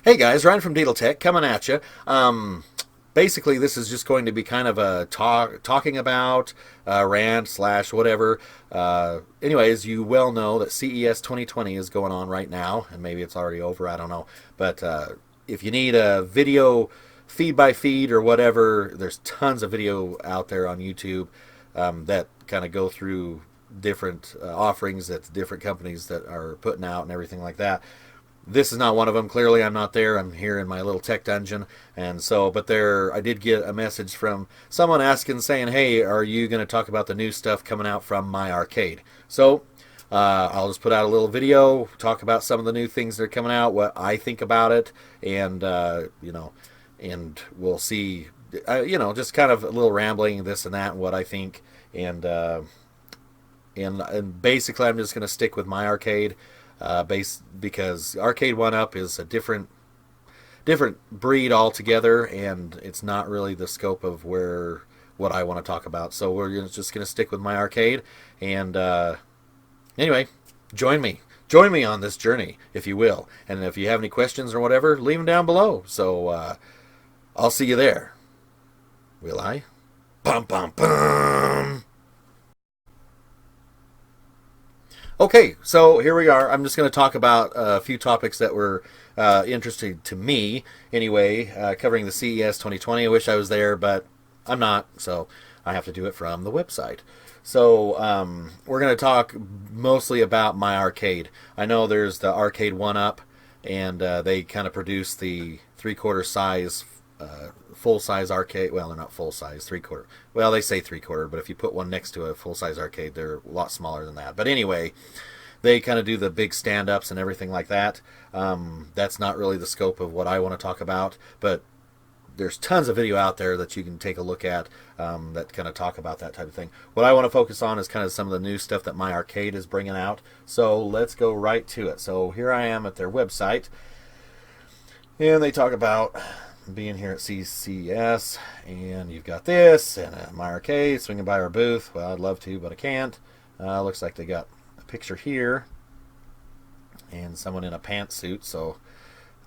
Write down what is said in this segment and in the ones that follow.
Hey guys, Ryan from Deedle Tech coming at you. Basically, this is just going to be kind of a talking about rant slash whatever. Anyways, you well know that CES 2020 is going on right now, and maybe it's already over. I don't know, but if you need a video feed by feed or whatever, there's tons of video out there on YouTube that kind of go through different offerings that different companies that are putting out and everything like that. This is not one of them. Clearly, I'm not there. I'm here in my little tech dungeon, and so. But there, I did get a message from someone asking, saying, "Hey, are you going to talk about the new stuff coming out from My Arcade?" So, I'll just put out a little video, talk about some of the new things that are coming out, what I think about it, and and we'll see. Just kind of a little rambling, this and that, and what I think, and and basically, I'm just going to stick with My Arcade base because Arcade One Up is a different breed altogether, and it's not really the scope of where what I want to talk about. So we're just going to stick with My Arcade, and anyway, join me on this journey, if you will. And if you have any questions or whatever, leave them down below. So I'll see you there. Will I? Bum bum bum. Okay, so here we are. I'm just going to talk about a few topics that were interesting to me, anyway, covering the CES 2020. I wish I was there, but I'm not, so I have to do it from the website. So we're going to talk mostly about My Arcade. I know there's the Arcade One Up, and they kind of produce the three-quarter size full size arcade. Well, they're not full size, three quarter. Well, they say three quarter, but if you put one next to a full size arcade, they're a lot smaller than that. But anyway, they kind of do the big stand ups and everything like that. That's not really the scope of what I want to talk about, but there's tons of video out there that you can take a look at that kind of talk about that type of thing. What I want to focus on is kind of some of the new stuff that My Arcade is bringing out. So let's go right to it. So here I am at their website, and they talk about being here at CCS, and you've got this and My Arcade swinging by our booth. Well, I'd love to, but I can't. Looks like they got a picture here and someone in a pantsuit, so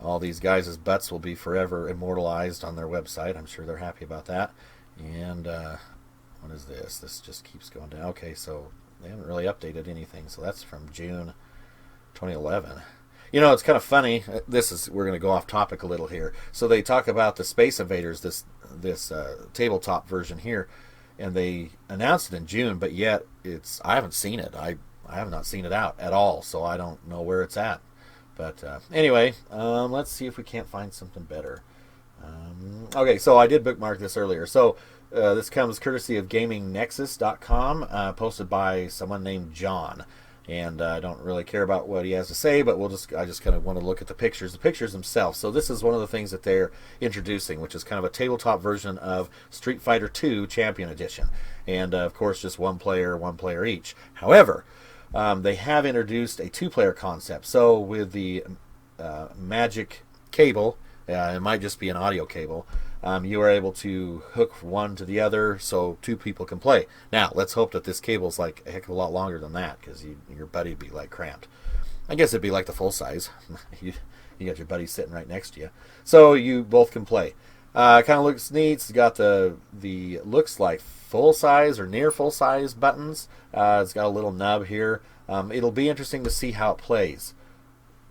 all these guys' butts will be forever immortalized on their website. I'm sure they're happy about that. And what is this? This just keeps going down. Okay, so they haven't really updated anything, so that's from June 2011. It's kind of funny. We're going to go off topic a little here. So they talk about the Space Invaders, this tabletop version here, and they announced it in June, but yet I haven't seen it. I have not seen it out at all, so I don't know where it's at. But anyway, let's see if we can't find something better. Okay, so I did bookmark this earlier. So this comes courtesy of GamingNexus.com, posted by someone named John. And I don't really care about what he has to say, but I just kind of want to look at the pictures themselves. So this is one of the things that they're introducing, which is kind of a tabletop version of Street Fighter II Champion Edition, and of course just one player each. However, they have introduced a two-player concept. So with the Magic cable, it might just be an audio cable. You are able to hook one to the other so two people can play. Now, let's hope that this cable's like a heck of a lot longer than that, because your buddy would be like cramped. I guess it'd be like the full size. you got your buddy sitting right next to you, so you both can play. Kind of looks neat. It's got the looks like full size or near full size buttons. It's got a little nub here. It'll be interesting to see how it plays.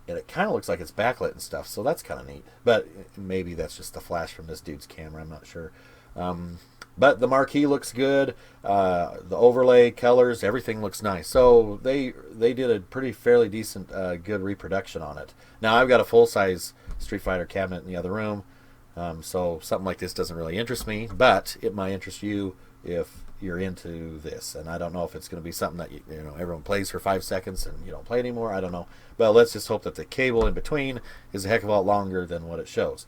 And it kind of looks like it's backlit and stuff, so that's kind of neat. But maybe that's just the flash from this dude's camera. I'm not sure. But the marquee looks good. The overlay, colors, everything looks nice. So they did a fairly decent, good reproduction on it. Now I've got a full size Street Fighter cabinet in the other room, so something like this doesn't really interest me, but it might interest you if you're into this. And I don't know if it's going to be something that everyone plays for 5 seconds and you don't play anymore. I don't know, but let's just hope that the cable in between is a heck of a lot longer than what it shows,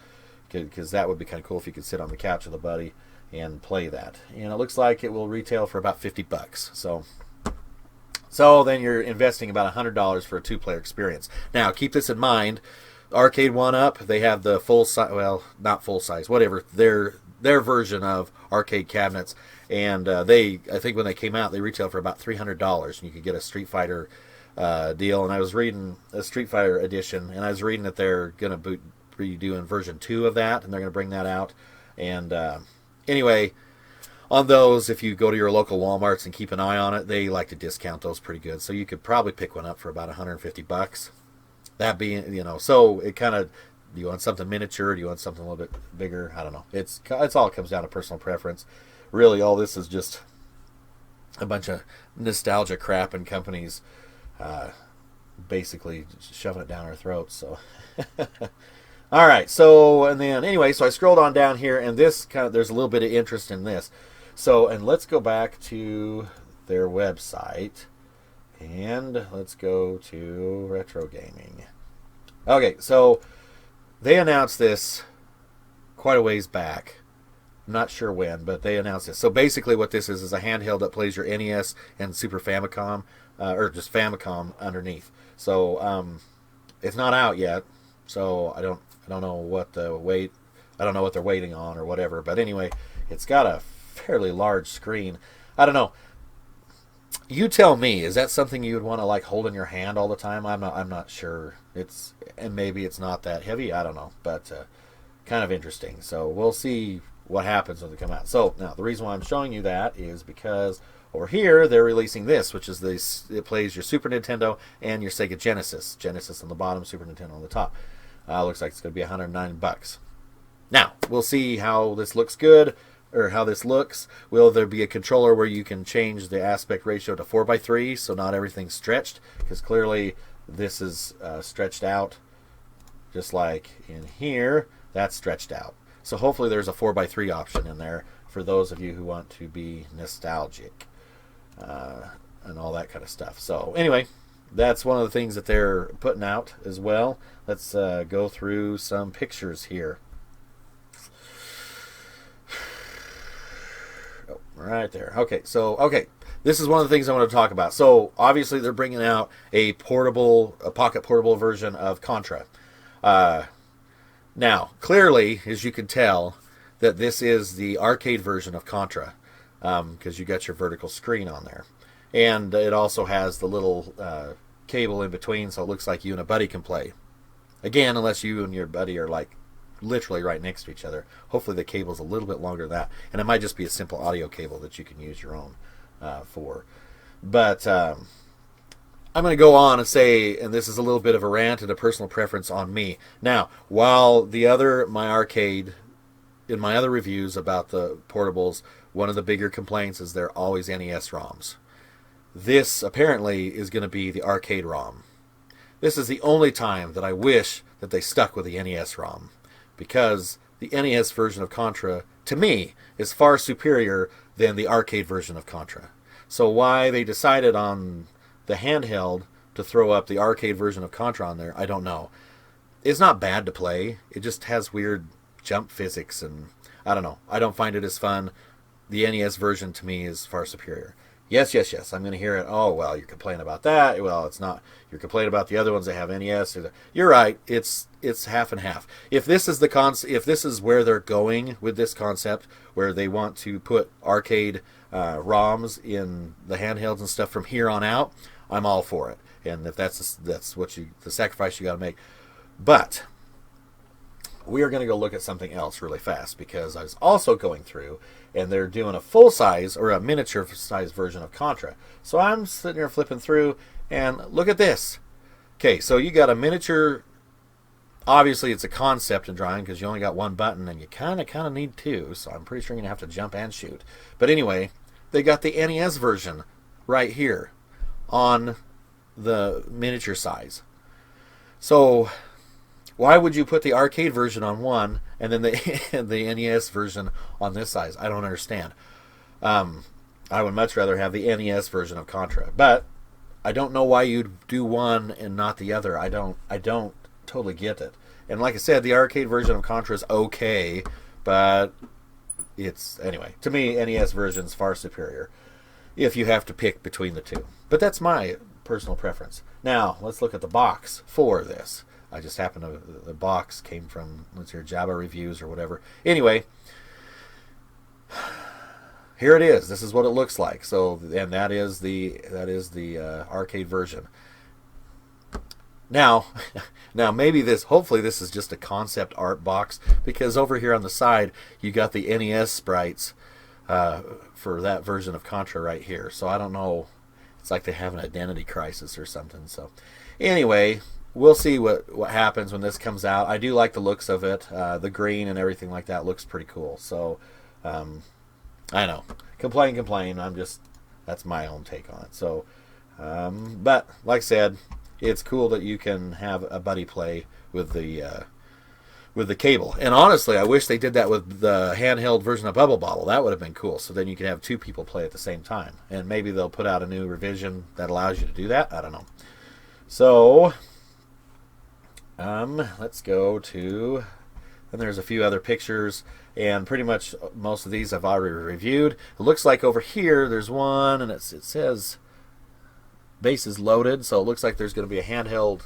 because that would be kind of cool if you could sit on the couch with a buddy and play that. And it looks like it will retail for about $50. So then you're investing about $100 for a two-player experience. Now keep this in mind. Arcade One Up, they have the full size, well, not full size, whatever, their version of arcade cabinets, and I think when they came out, they retailed for about $300, and you could get a Street Fighter deal. And I was reading a Street Fighter edition, and I was reading that they're going to be doing version 2 of that, and they're going to bring that out. And anyway, on those, if you go to your local Walmarts and keep an eye on it, they like to discount those pretty good. So you could probably pick one up for about $150. That being, so it kind of, do you want something miniature? Do you want something a little bit bigger? I don't know. It's all comes down to personal preference. Really, all this is just a bunch of nostalgia crap, and companies basically shoving it down our throats. So, all right. So, and then anyway, so I scrolled on down here, and this there's a little bit of interest in this. So, and let's go back to their website, and let's go to Retro Gaming. Okay, so they announced this quite a ways back. I'm not sure when, but they announced this. So basically what this is a handheld that plays your NES and Super Famicom, or just Famicom underneath. So it's not out yet, so I don't know what they're waiting on or whatever. But anyway, it's got a fairly large screen. I don't know. You tell me, is that something you would want to like hold in your hand all the time? I'm not sure. And maybe it's not that heavy. I don't know, but kind of interesting. So we'll see what happens when they come out. So now the reason why I'm showing you that is because over here they're releasing this, which is it plays your Super Nintendo and your Sega Genesis. Genesis on the bottom, Super Nintendo on the top. Looks like it's going to be $109. Now we'll see how this looks good, or how this looks. Will there be a controller where you can change the aspect ratio to 4:3, so not everything's stretched? Because clearly this is stretched out, just like in here, that's stretched out. So hopefully there's a 4:3 option in there for those of you who want to be nostalgic and all that kind of stuff. So anyway, that's one of the things that they're putting out as well. Let's go through some pictures here. Oh, right there. Okay, this is one of the things I want to talk about. So obviously they're bringing out a pocket portable version of Contra. Now, clearly, as you can tell, that this is the arcade version of Contra, because you got your vertical screen on there. And it also has the little cable in between, so it looks like you and a buddy can play. Again, unless you and your buddy are like literally right next to each other. Hopefully the cable's a little bit longer than that. And it might just be a simple audio cable that you can use your own for. But I'm going to go on and say, and this is a little bit of a rant and a personal preference on me. Now, while my arcade, in my other reviews about the portables, one of the bigger complaints is they're always NES ROMs. This apparently is going to be the arcade ROM. This is the only time that I wish that they stuck with the NES ROM, because the NES version of Contra, to me, is far superior than the arcade version of Contra. So why they decided on the handheld to throw up the arcade version of Contra on there, I don't know. It's not bad to play. It just has weird jump physics, and I don't know. I don't find it as fun. The NES version to me is far superior. Yes. I'm going to hear it. Oh, well, you're complaining about that. Well, it's not. You're complaining about the other ones that have NES. You're right. It's half and half. If this is if this is where they're going with this concept, where they want to put arcade ROMs in the handhelds and stuff from here on out, I'm all for it. And if that's the sacrifice you got to make. But we are going to go look at something else really fast, because I was also going through, and they're doing a full size or a miniature size version of Contra. So I'm sitting here flipping through, and look at this. Okay, so you got a miniature. Obviously, it's a concept in drawing because you only got one button, and you kind of need two. So I'm pretty sure you're gonna have to jump and shoot. But anyway, they got the NES version right here on the miniature size. So why would you put the arcade version on one and then the NES version on this size? I don't understand. I would much rather have the NES version of Contra, but I don't know why you'd do one and not the other. I don't totally get it. And like I said, the arcade version of Contra is okay, but anyway, to me, NES version is far superior if you have to pick between the two. But that's my personal preference. Now, let's look at the box for this. I just happened to, the box came from, let's hear, Jabba Reviews or whatever. Anyway, here it is. This is what it looks like. So, and that is the arcade version. Now, now maybe hopefully this is just a concept art box, because over here on the side you got the NES sprites for that version of Contra right here. So I don't know. It's like they have an identity crisis or something. So anyway, we'll see what happens when this comes out. I do like the looks of it. The green and everything like that looks pretty cool. So I know, complain. That's my own take on it. So, but like I said, it's cool that you can have a buddy play with the cable. And honestly, I wish they did that with the handheld version of Bubble Bobble. That would have been cool. So then you could have two people play at the same time. And maybe they'll put out a new revision that allows you to do that. I don't know. So, let's go to... And there's a few other pictures, and pretty much most of these I've already reviewed. It looks like over here there's one, and it says bases loaded, so it looks like there's going to be a handheld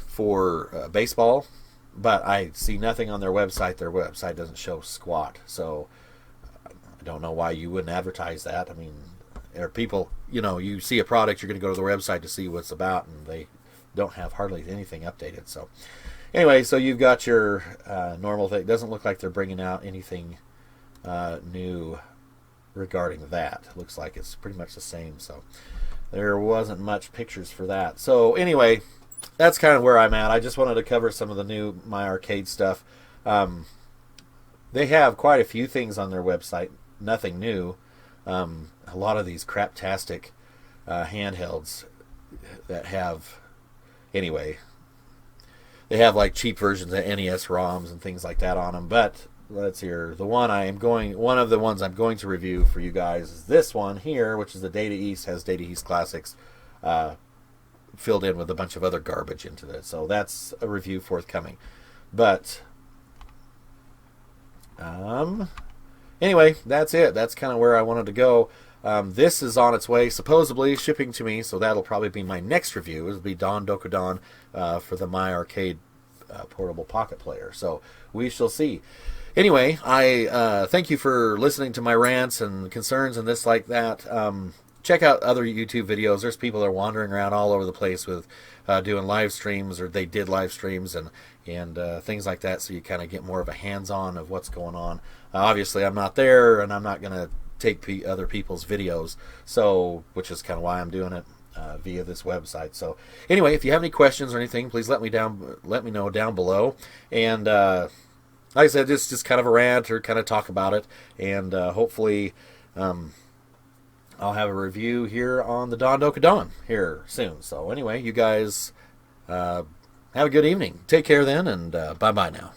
for baseball, but I see nothing on their website. Their website doesn't show squat, so I don't know why you wouldn't advertise that. I mean, there are people, you see a product, you're going to go to the website to see what it's about, and they don't have hardly anything updated. So anyway, so you've got your normal thing. It doesn't look like they're bringing out anything new regarding that. It looks like it's pretty much the same. So there wasn't much pictures for that. So anyway, that's kind of where I'm at. I just wanted to cover some of the new My Arcade stuff. They have quite a few things on their website. Nothing new. A lot of these craptastic handhelds that have... Anyway... They have like cheap versions of NES ROMs and things like that on them. But let's hear one of the ones I'm going to review for you guys is this one here, which is the Data East. Has Data East Classics filled in with a bunch of other garbage into it. So that's a review forthcoming. But anyway, that's it. That's kind of where I wanted to go. This is on its way, supposedly shipping to me, so that'll probably be my next review. It'll be Don Dokudon for the My Arcade portable pocket player. So we shall see. Anyway, I thank you for listening to my rants and concerns and this like that. Check out other YouTube videos. There's people that are wandering around all over the place with doing live streams, or they did live streams and things like that, so you kind of get more of a hands-on of what's going on. Obviously, I'm not there, and I'm not going to take other people's videos, so which is kind of why I'm doing it via this website. So anyway, if you have any questions or anything, please let me know down below. And like I said, just kind of a rant or kind of talk about it, and hopefully I'll have a review here on the Don Dokudon here soon. So anyway, you guys have a good evening. Take care then, and bye bye now.